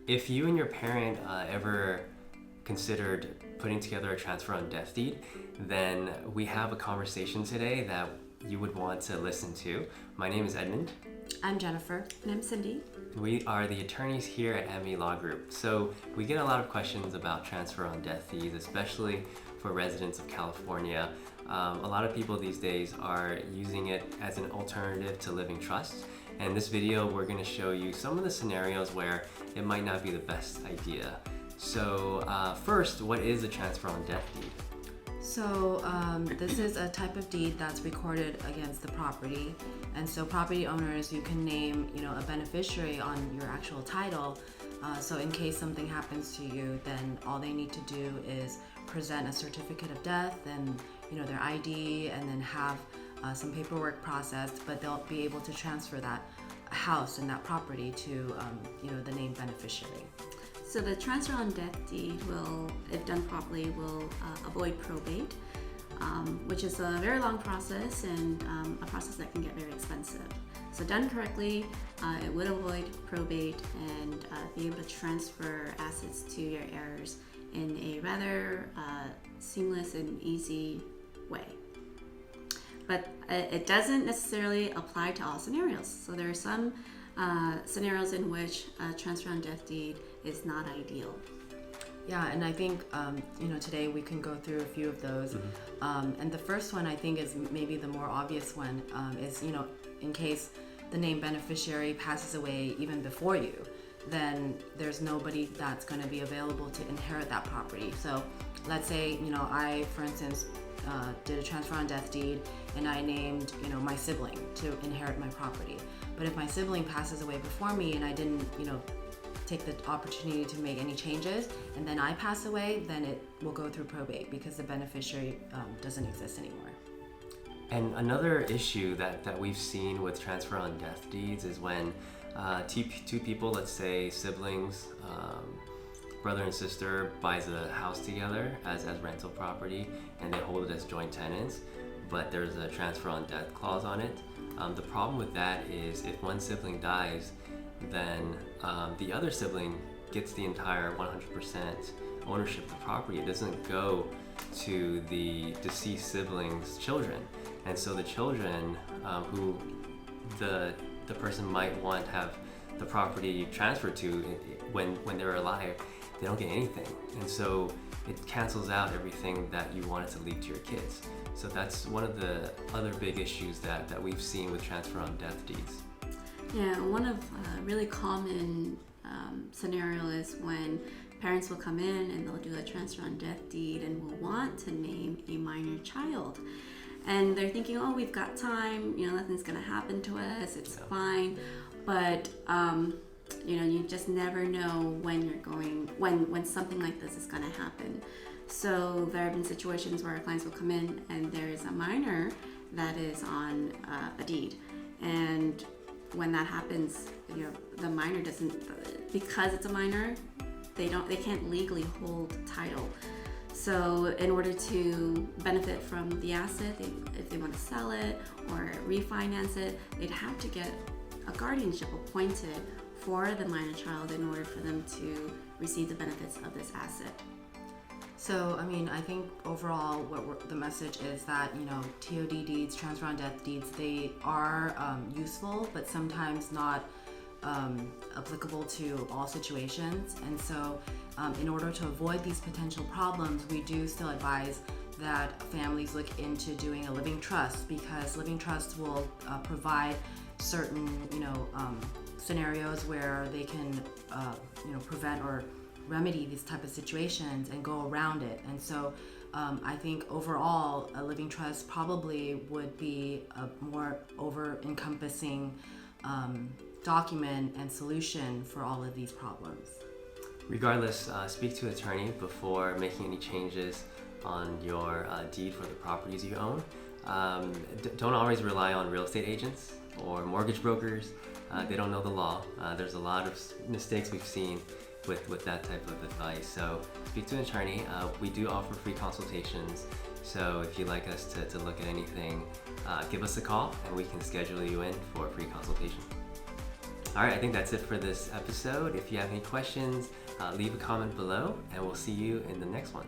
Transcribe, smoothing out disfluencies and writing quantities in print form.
If you and your parent ever considered putting together a transfer on death deed, then we have a conversation today that you would want to listen to. My name is Edmund. I'm Jennifer. And I'm Cindy. We are the attorneys here at Amity Law Group. So we get a lot of questions about transfer on death deeds, especially for residents of California. A lot of people these days are using it as an alternative to living trusts. And in this video, we're going to show you some of the scenarios where it might not be the best idea. So first, what is a transfer on death deed? So this is a type of deed that's recorded against the property. And so property owners, you can name, a beneficiary on your actual title. So in case something happens to you, then all they need to do is present a certificate of death and, their ID, and then have some paperwork processed, but they'll be able to transfer that house and that property to, the named beneficiary. So the transfer on death deed will, if done properly, will avoid probate, which is a very long process and a process that can get very expensive. So done correctly, it would avoid probate and be able to transfer assets to your heirs in a rather seamless and easy way. But it doesn't necessarily apply to all scenarios. So there are some scenarios in which a transfer on death deed is not ideal. Yeah, and I think, today we can go through a few of those. Mm-hmm. And the first one I think is maybe the more obvious one is, in case the named beneficiary passes away even before you, then there's nobody that's going to be available to inherit that property. So let's say, I, for instance, did a transfer on death deed and I named, my sibling to inherit my property. But if my sibling passes away before me and I didn't, take the opportunity to make any changes, and then I pass away, then it will go through probate because the beneficiary doesn't exist anymore. And another issue that we've seen with transfer on death deeds is when two people, let's say siblings, brother and sister, buys a house together as rental property, and they hold it as joint tenants, but there's a transfer on death clause on it. The problem with that is if one sibling dies, then the other sibling gets the entire 100% ownership of the property. It doesn't go to the deceased sibling's children. And so the children who the person might want to have the property transferred to when they're alive, they don't get anything. And so it cancels out everything that you wanted to leave to your kids. So that's one of the other big issues that we've seen with transfer on death deeds. Yeah, one of really common scenario is when parents will come in and they'll do a transfer on death deed and will want to name a minor child. And they're thinking, oh, we've got time, nothing's gonna happen to us, it's fine. But you just never know when something like this is gonna happen. So there have been situations where our clients will come in and there is a minor that is on a deed, and when that happens, the minor doesn't, because it's a minor, they can't legally hold title. So in order to benefit from the asset, if they want to sell it or refinance it, they'd have to get a guardianship appointed for the minor child in order for them to receive the benefits of this asset. So, I think overall the message is that, TOD deeds, transfer on death deeds, they are useful, but sometimes not applicable to all situations. And so in order to avoid these potential problems, we do still advise that families look into doing a living trust, because living trusts will provide certain, scenarios where they can, prevent or remedy these type of situations and go around it. And so I think overall a living trust probably would be a more over-encompassing document and solution for all of these problems. Regardless, speak to an attorney before making any changes on your deed for the properties you own. Don't always rely on real estate agents or mortgage brokers. They don't know the law. There's a lot of mistakes we've seen with that type of advice. So speak to an attorney. We do offer free consultations. So if you'd like us to look at anything, give us a call and we can schedule you in for a free consultation. All right, I think that's it for this episode. If you have any questions, leave a comment below, and we'll see you in the next one.